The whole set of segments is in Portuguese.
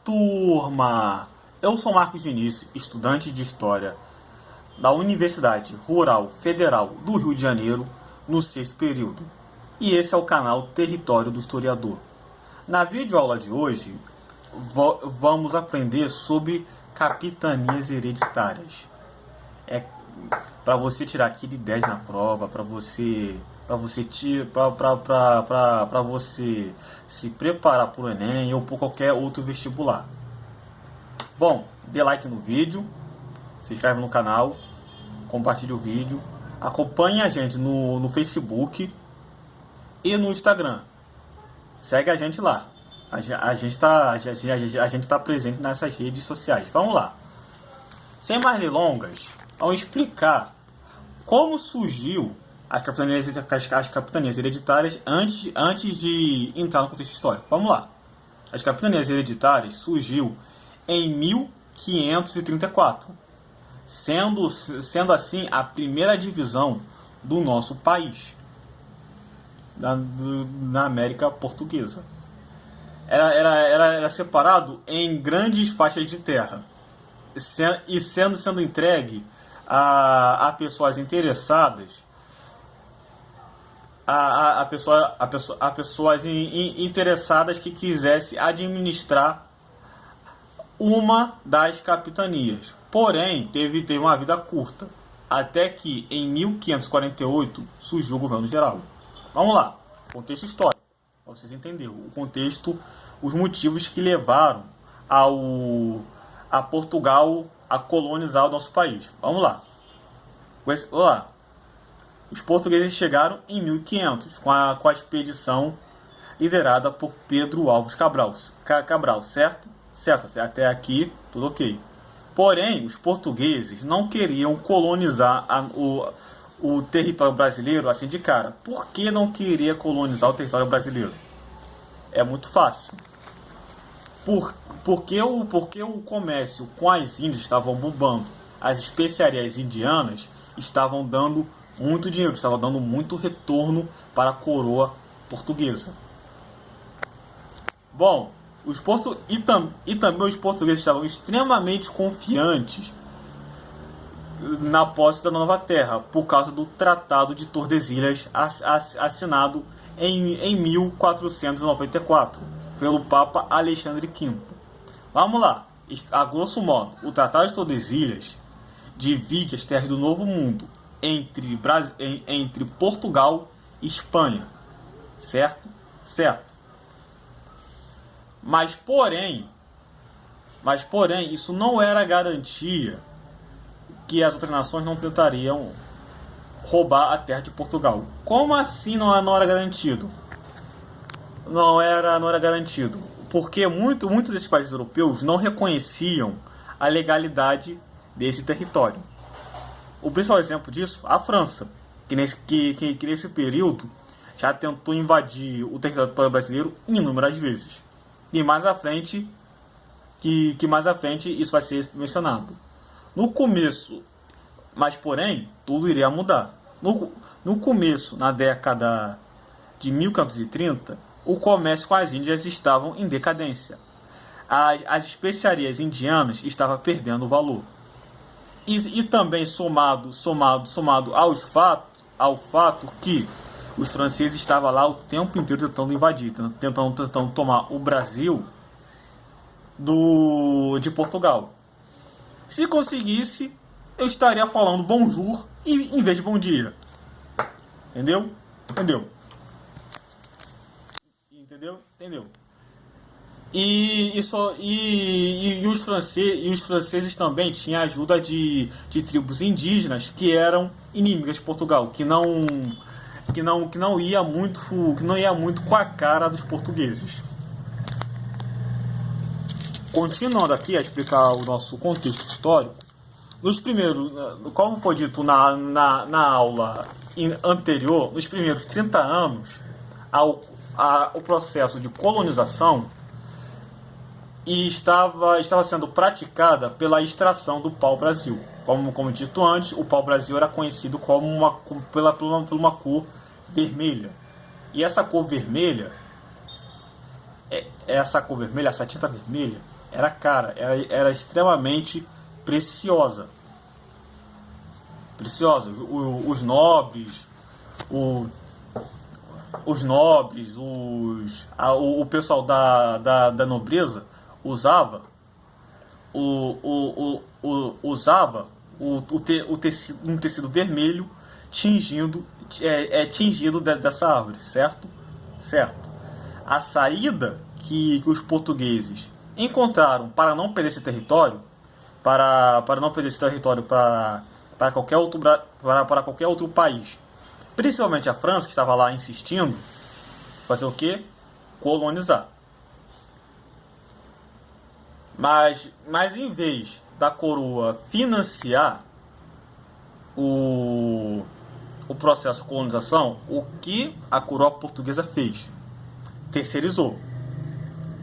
Turma! Eu sou Marcos Vinícius, estudante de História da Universidade Rural Federal do Rio de Janeiro, no sexto período. E esse é o canal Território do Historiador. Na videoaula de hoje, vamos aprender sobre capitanias hereditárias. É para você tirar aquele 10 na prova, para você se preparar para o Enem ou por qualquer outro vestibular. Bom, dê like no vídeo, se inscreve no canal, compartilhe o vídeo, acompanhe a gente no Facebook e no Instagram. Segue a gente lá. A gente está presente nessas redes sociais. Vamos lá. Sem mais delongas, vamos explicar como surgiu as capitanias hereditárias antes de entrar no contexto histórico. Vamos lá. As capitanias hereditárias surgiu em 1534, sendo assim a primeira divisão do nosso país, na América Portuguesa. Era separado em grandes faixas de terra e sendo entregue a pessoas interessadas, a pessoas interessadas que quisessem administrar uma das capitanias. Porém, teve uma vida curta, até que em 1548 surgiu o governo geral. Vamos lá, contexto histórico, para vocês entenderem o contexto, os motivos que levaram a Portugal a colonizar o nosso país. Vamos lá. Os portugueses chegaram em 1500 com a expedição liderada por Pedro Álvares Cabral, certo? Certo, até aqui tudo ok. Porém, os portugueses não queriam colonizar o território brasileiro assim de cara. Por que não queria colonizar o território brasileiro? É muito fácil. Porque o comércio com as Índias estava bombando. As especiarias indianas estavam dando muito dinheiro, estavam dando muito retorno para a coroa portuguesa. Bom, e também os portugueses estavam extremamente confiantes na posse da nova terra, por causa do Tratado de Tordesilhas, assinado em 1494 pelo Papa Alexandre V. Vamos lá, a grosso modo, o Tratado de Tordesilhas divide as terras do Novo Mundo entre Portugal e Espanha, certo? Certo. Mas porém, isso não era garantia que as outras nações não tentariam roubar a terra de Portugal. Como assim não era garantido? Não era garantido. Porque muitos desses países europeus não reconheciam a legalidade desse território. O principal exemplo disso, a França, que nesse período já tentou invadir o território brasileiro inúmeras vezes. E mais à frente, isso vai ser mencionado. No começo, mas porém, tudo iria mudar. No começo, na década de 1530, o comércio com as Índias estavam em decadência. As especiarias indianas estavam perdendo valor. E também somado ao fato que os franceses estavam lá o tempo inteiro tentando invadir, tentando tomar o Brasil de Portugal. Se conseguisse, eu estaria falando bonjour em vez de bom dia. Entendeu? E os franceses também tinham a ajuda de tribos indígenas que eram inimigas de Portugal, que não ia muito com a cara dos portugueses. Continuando aqui a explicar o nosso contexto histórico, como foi dito na aula anterior, nos primeiros 30 anos, o processo de colonização estava sendo praticada pela extração do pau-brasil. Como dito antes, o pau-brasil era conhecido pela uma cor vermelha. E essa cor vermelha essa cor vermelha, essa tinta vermelha, era cara, era extremamente preciosa. Preciosa. Os nobres, o pessoal da nobreza usava usava um tecido vermelho tingido dessa árvore, certo? Certo. A saída que os portugueses encontraram para não perder esse território, para qualquer outro país, principalmente a França, que estava lá insistindo, fazer o quê? Colonizar. Mas em vez da coroa financiar o processo de colonização, o que a coroa portuguesa fez? Terceirizou.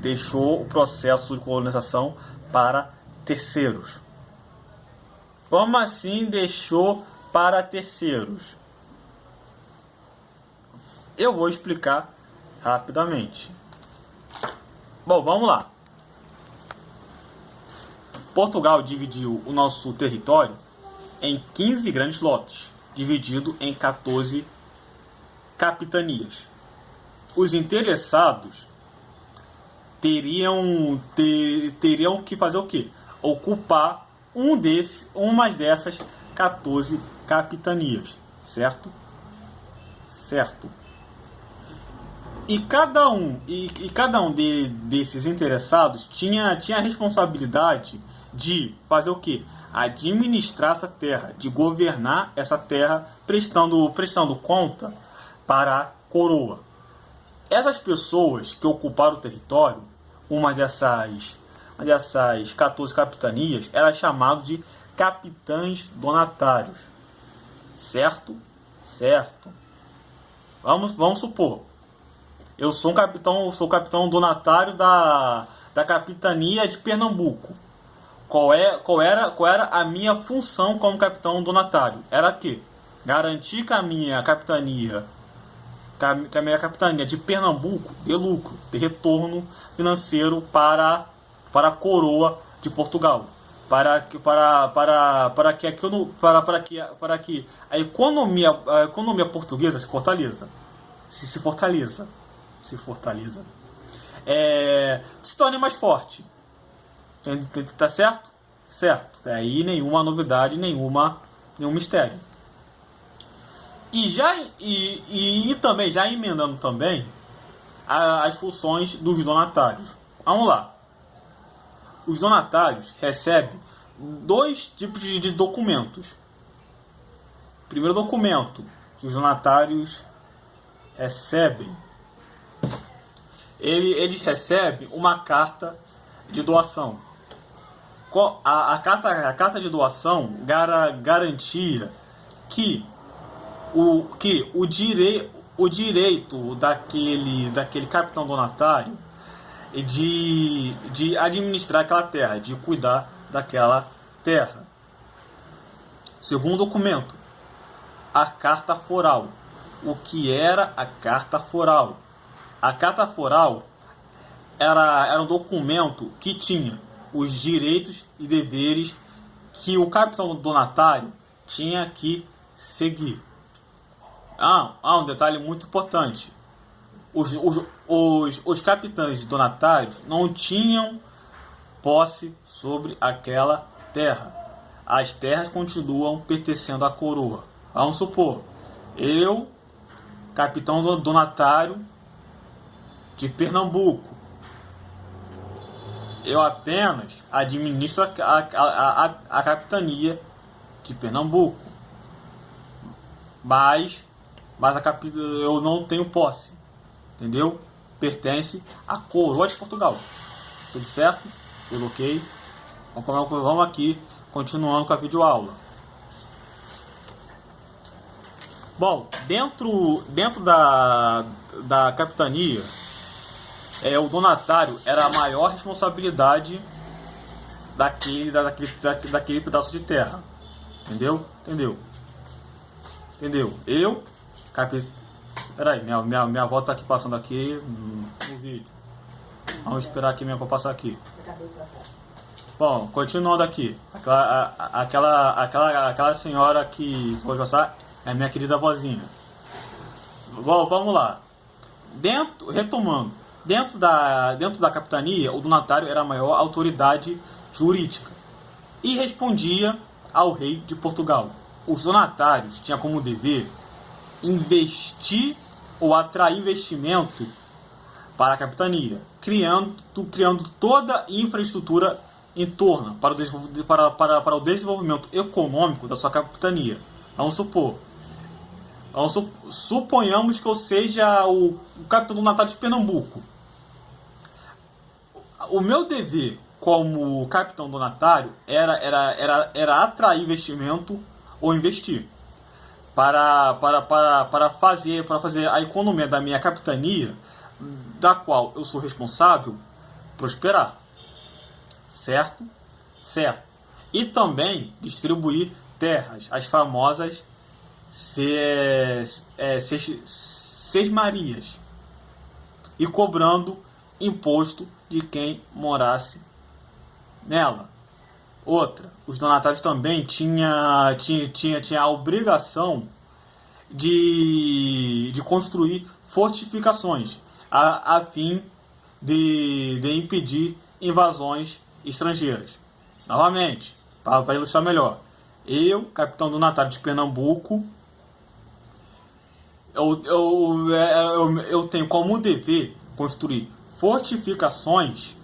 Deixou o processo de colonização para terceiros. Como assim deixou para terceiros? Eu vou explicar rapidamente. Bom, vamos lá. Portugal dividiu o nosso território em 15 grandes lotes, dividido em 14 capitanias. Os interessados teriam que fazer o quê? Ocupar uma dessas 14 capitanias, certo? Certo. E cada um desses interessados tinha a responsabilidade de fazer o quê? Administrar essa terra, de governar essa terra, prestando conta para a coroa. Essas pessoas que ocuparam o território, uma dessas 14 capitanias, era chamado de capitães donatários. Certo? Certo. Vamos supor, eu sou capitão donatário da capitania de Pernambuco. Qual era a minha função como capitão donatário? Era que garantir que a minha capitania de Pernambuco dê lucro, dê retorno financeiro para a coroa de Portugal, para que a economia portuguesa se fortaleça, se torne mais forte. Tá certo? Certo. Aí nenhuma novidade, nenhum mistério. E também, já emendando também as funções dos donatários. Vamos lá. Os donatários recebem 2 tipos de documentos. Primeiro documento que os donatários recebem, eles recebem uma carta de doação. A carta de doação garantia que o direito daquele capitão donatário de administrar aquela terra, de cuidar daquela terra. Segundo documento, a carta foral. O que era a carta foral? A carta foral era um documento que tinha os direitos e deveres que o capitão donatário tinha que seguir. Um detalhe muito importante. Os capitães donatários não tinham posse sobre aquela terra. As terras continuam pertencendo à coroa. Vamos supor, eu, capitão donatário de Pernambuco, eu apenas administro a capitania de Pernambuco, mas eu não tenho posse, entendeu? Pertence à coroa de Portugal. Tudo certo? Tudo ok? Vamos aqui, continuando com a videoaula. Bom, dentro da capitania, o donatário era a maior responsabilidade daquele pedaço de terra. Entendeu? Peraí, minha avó tá aqui passando aqui no vídeo. Vamos esperar aqui mesmo para passar aqui. Bom, continuando aqui. Aquela senhora que vou passar é minha querida vozinha. Bom, vamos lá. Retomando. Dentro da capitania, o donatário era a maior autoridade jurídica e respondia ao rei de Portugal. Os donatários tinham como dever investir ou atrair investimento para a capitania, criando toda a infraestrutura em torno para o desenvolvimento econômico da sua capitania. Suponhamos que eu seja o capitão do donatário de Pernambuco. O meu dever como capitão donatário era atrair investimento ou investir para fazer a economia da minha capitania, da qual eu sou responsável, prosperar. Certo? Certo. E também distribuir terras, as famosas sesmarias, e cobrando imposto de quem morasse nela. Outra, os donatários também tinha a obrigação de construir fortificações a fim de impedir invasões estrangeiras. Novamente, para ilustrar melhor, eu, capitão donatário de Pernambuco, eu tenho como dever construir fortificações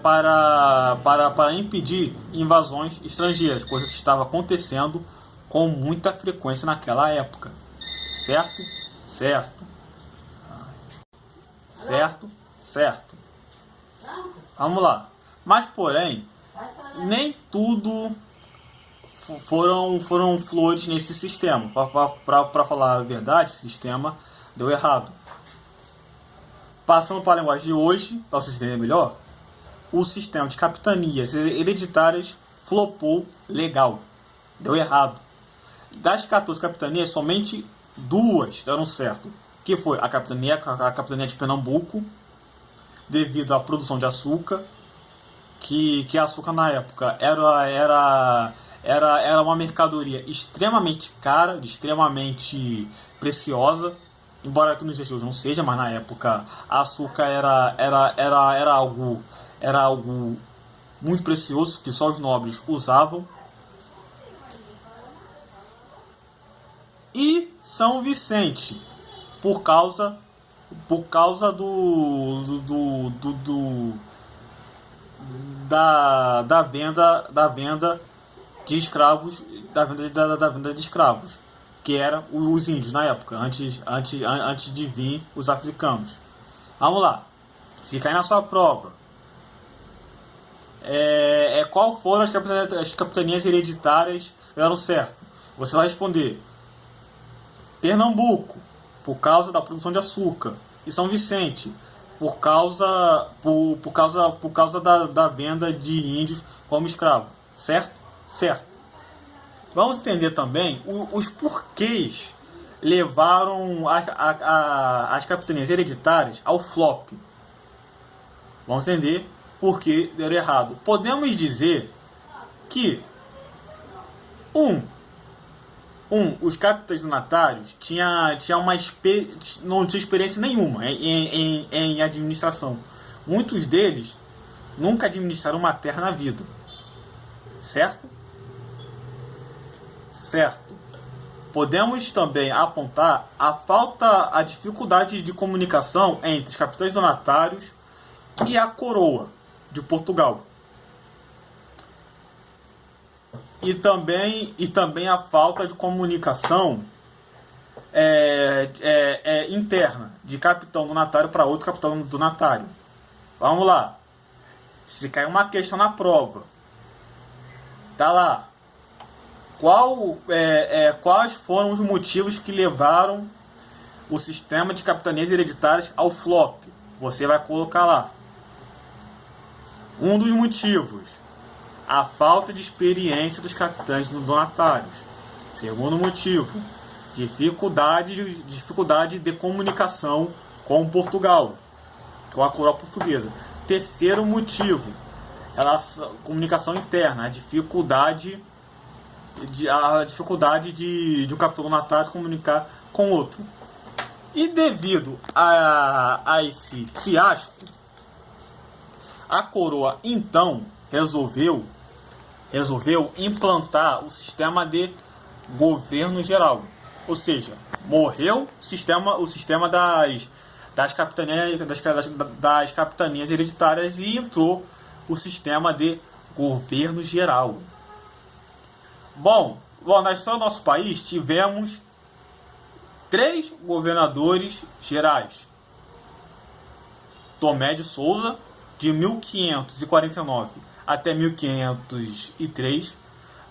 para impedir invasões estrangeiras, coisa que estava acontecendo com muita frequência naquela época. Certo? Certo. Certo? Certo. Vamos lá. Mas, porém, nem tudo foram flores nesse sistema. Para falar a verdade, esse sistema deu errado. Passando para a linguagem de hoje, para vocês entenderem melhor, o sistema de capitanias hereditárias flopou legal. Deu errado. Das 14 capitanias, somente 2 deram certo. Que foi a capitania de Pernambuco, devido à produção de açúcar, que açúcar na época era uma mercadoria extremamente cara, extremamente preciosa, embora aqui nos dias de hoje não seja, mas na época açúcar era algo muito precioso que só os nobres usavam. E São Vicente, por causa da venda de escravos, da venda de escravos, que eram os índios na época, antes de vir os africanos. Vamos lá. Se cair na sua prova, qual foram as capitanias hereditárias que deram certo? Você vai responder: Pernambuco, por causa da produção de açúcar, e São Vicente, por causa da venda de índios como escravo. Certo? Certo. Vamos entender também os porquês levaram as capitanias hereditárias ao flop. Vamos entender por que deram errado. Podemos dizer que os capitães donatários não tinham experiência nenhuma em administração. Muitos deles nunca administraram uma terra na vida. Certo? Certo. Podemos também apontar a dificuldade de comunicação entre os capitães donatários e a coroa de Portugal. E também a falta de comunicação interna de capitão donatário para outro capitão donatário. Vamos lá. Se cair uma questão na prova, tá lá. Quais foram os motivos que levaram o sistema de capitanias hereditárias ao flop? Você vai colocar lá. Um dos motivos: a falta de experiência dos capitães donatários. Segundo motivo: dificuldade de comunicação com Portugal. com a coroa portuguesa. Terceiro motivo, comunicação interna, a dificuldade de um capitão natal comunicar com outro. E devido a esse fiasco, a coroa então resolveu implantar o sistema de governo geral. Ou seja, morreu o sistema das capitanias hereditárias e entrou o sistema de governo geral. Bom, na história do nosso país tivemos 3 governadores gerais. Tomé de Souza, de 1549 até 1503.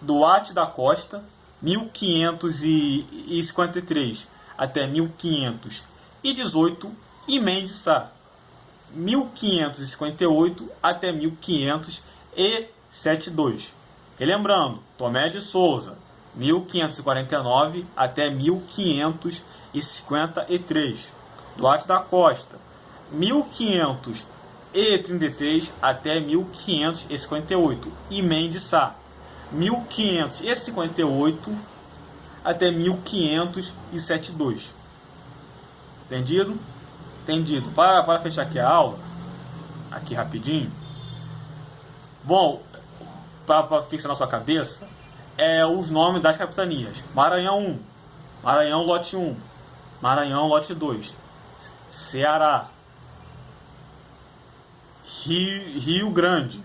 Duarte da Costa, 1553 até 1518. E Mendes Sá, 1558 até 1572. E lembrando, Tomé de Souza, 1549 até 1553. Duarte da Costa, 1533 até 1558. E Mendes Sá, 1558 até 1572. Entendido? Entendido. Para fechar aqui a aula, aqui rapidinho. Bom, para fixar na sua cabeça, os nomes das capitanias. Maranhão 1, Maranhão Lote 1, Maranhão Lote 2, Ceará, Rio Grande,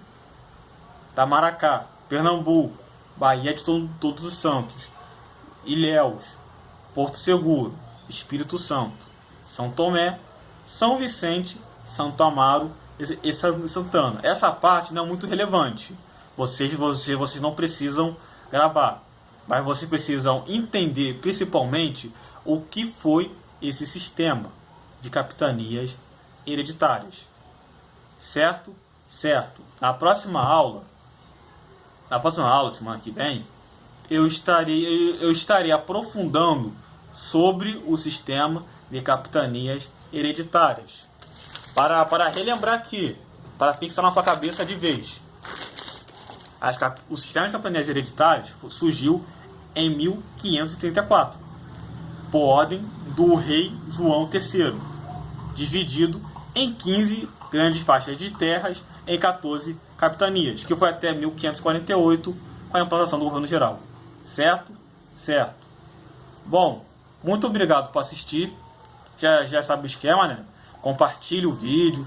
Tamaracá, Pernambuco, Bahia de Todos os Santos, Ilhéus, Porto Seguro, Espírito Santo, São Tomé, São Vicente, Santo Amaro e Santana. Essa parte não é muito relevante. Vocês não precisam gravar, mas vocês precisam entender principalmente o que foi esse sistema de capitanias hereditárias. Certo? Certo. Na próxima aula, semana que vem, eu estarei aprofundando sobre o sistema de capitanias hereditárias. Para relembrar aqui, para fixar na sua cabeça de vez. O sistema de capitanias hereditárias surgiu em 1534, por ordem do rei João III, dividido em 15 grandes faixas de terras em 14 capitanias, que foi até 1548, com a implantação do governo geral. Certo? Certo. Bom, muito obrigado por assistir. Já sabe o esquema, né? Compartilhe o vídeo,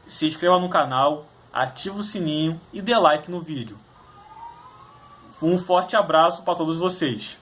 se inscreva no canal, ative o sininho e dê like no vídeo. Um forte abraço para todos vocês.